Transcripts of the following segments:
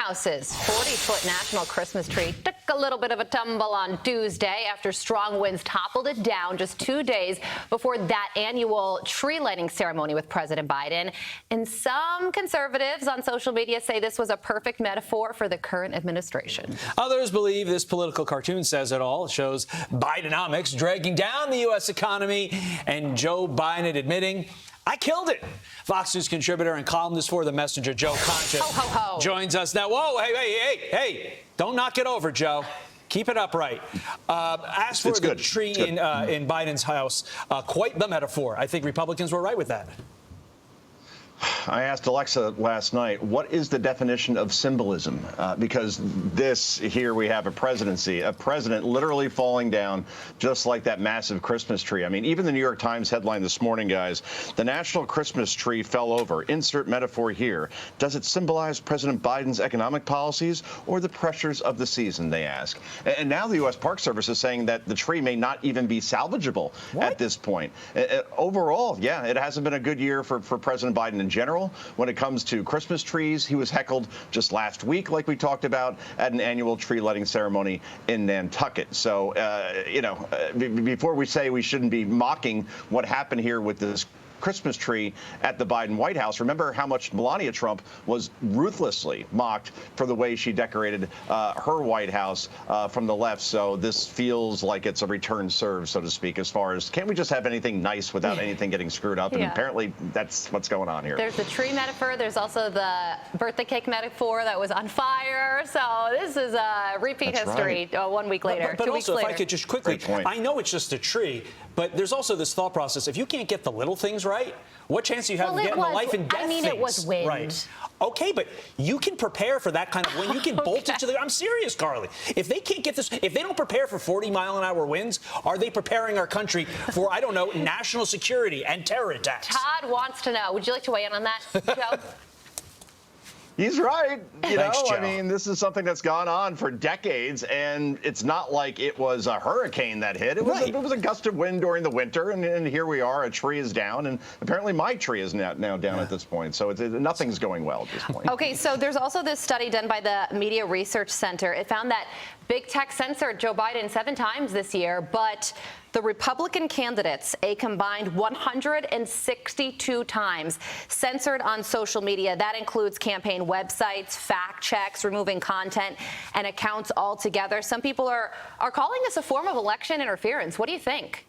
House's 40-foot national Christmas tree took a little bit of a tumble on Tuesday after strong winds toppled it down just 2 days before that annual tree lighting ceremony with President Biden. And some conservatives on social media say this was a perfect metaphor for the current administration. Others believe this political cartoon says it all. It shows Bidenomics dragging down the U.S. economy and Joe Biden admitting, I killed it. Fox News contributor and columnist for The Messenger, Joe Concha, joins us now. Whoa, hey, don't knock it over, Joe. Keep it upright. As for the tree in Biden's house, quite the metaphor. I think Republicans were right with that. I asked Alexa last night, what is the definition of symbolism? Because here we have a president literally falling down just like that massive Christmas tree. I mean, even the New York Times headline this morning, guys, the national Christmas tree fell over. Insert metaphor here. Does it symbolize President Biden's economic policies or the pressures of the season, they ask. And now the U.S. Park Service is saying that the tree may not even be salvageable at this point. Overall, yeah, it hasn't been a good year for President Biden in general. When it comes to Christmas trees, he was heckled just last week, like we talked about, at an annual tree lighting ceremony in Nantucket. So, before we say we shouldn't be mocking what happened here with this Christmas tree at the Biden White House, remember how much Melania Trump was ruthlessly mocked for the way she decorated her White House from the left. So this feels like it's a return serve, so to speak, as far as can't we just have anything nice without anything getting screwed up? And apparently that's what's going on here. There's the tree metaphor. There's also the birthday cake metaphor that was on fire. So this is a repeat history 1 week later. But 2 weeks also, later. if I could just quickly, I know it's just a tree, but there's also this thought process. If you can't get the little things right, what chance do you have of getting the life and death things it was wind. Right? Okay, but you can prepare for that kind of wind. You can bolt it to the. I'm serious, Carly. If they can't get this, if they don't prepare for 40-mile-an-hour winds, are they preparing our country for, I don't know, national security and terror attacks? Todd wants to know. Would you like to weigh in on that, Joe? He's right. Thanks, Joe. I mean, this is something that's gone on for decades, and it's not like it was a hurricane that hit. It was a gust of wind during the winter, and here we are. A tree is down, and apparently my tree is now down at this point. So nothing's going well at this point. Okay, so there's also this study done by the Media Research Center. It found that big tech censored Joe Biden 7 times this year, but the Republican candidates, a combined 162 times, censored on social media. That includes campaign websites, fact checks, removing content and accounts altogether. Some people are calling this a form of election interference. What do you think?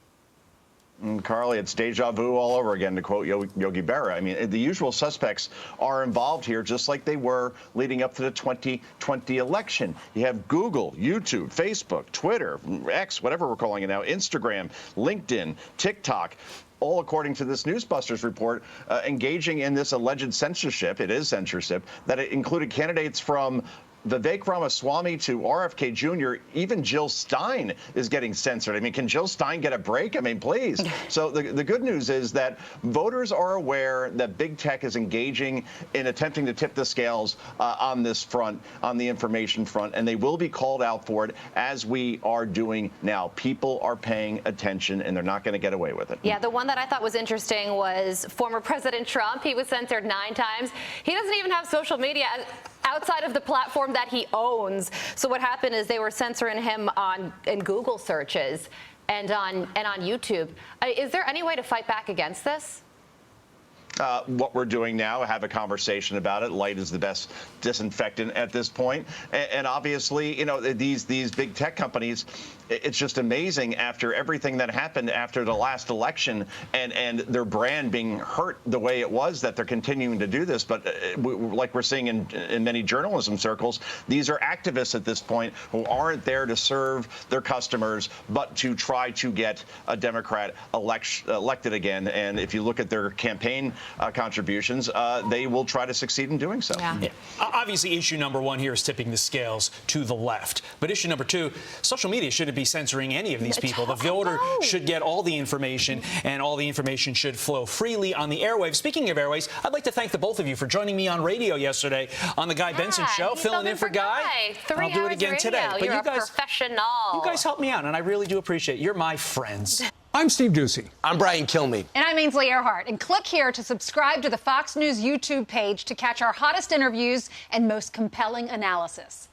Carly, it's deja vu all over again, to quote Yogi Berra. I mean, the usual suspects are involved here, just like they were leading up to the 2020 election. You have Google, YouTube, Facebook, Twitter, X, whatever we're calling it now, Instagram, LinkedIn, TikTok, all according to this Newsbusters report, engaging in this alleged censorship. It is censorship, that it included candidates from Vivek Ramaswamy to RFK Jr., even Jill Stein is getting censored. I mean, can Jill Stein get a break? I mean, please. So the good news is that voters are aware that big tech is engaging in attempting to tip the scales on this front, on the information front, and they will be called out for it, as we are doing now. People are paying attention, and they're not going to get away with it. Yeah, the one that I thought was interesting was former President Trump. He was censored 9 times. He doesn't even have social media outside of the platform that he owns. So what happened is they were censoring him in Google searches and on YouTube. Is there any way to fight back against this? What we're doing now, have a conversation about it. Light is the best disinfectant at this point. And obviously, these big tech companies, it's just amazing after everything that happened after the last election and their brand being hurt the way it was, that they're continuing to do this. But like we're seeing in many journalism circles, these are activists at this point who aren't there to serve their customers, but to try to get a Democrat elected again. And if you look at their campaign contributions, they will try to succeed in doing so. Yeah. Obviously, issue number 1 here is tipping the scales to the left. But issue number 2, social media shouldn't be censoring any of these people. The voter should get all the information, and all the information should flow freely on the airwaves. Speaking of airwaves, I'd like to thank the both of you for joining me on radio yesterday on the Guy Benson Show, filling in for Guy. I'll do it again today. But you're a professional. You guys help me out, and I really do appreciate it. You're my friends. I'm Steve Ducey. I'm Brian Kilmeade. And I'm Ainsley Earhart. And click here to subscribe to the Fox News YouTube page to catch our hottest interviews and most compelling analysis.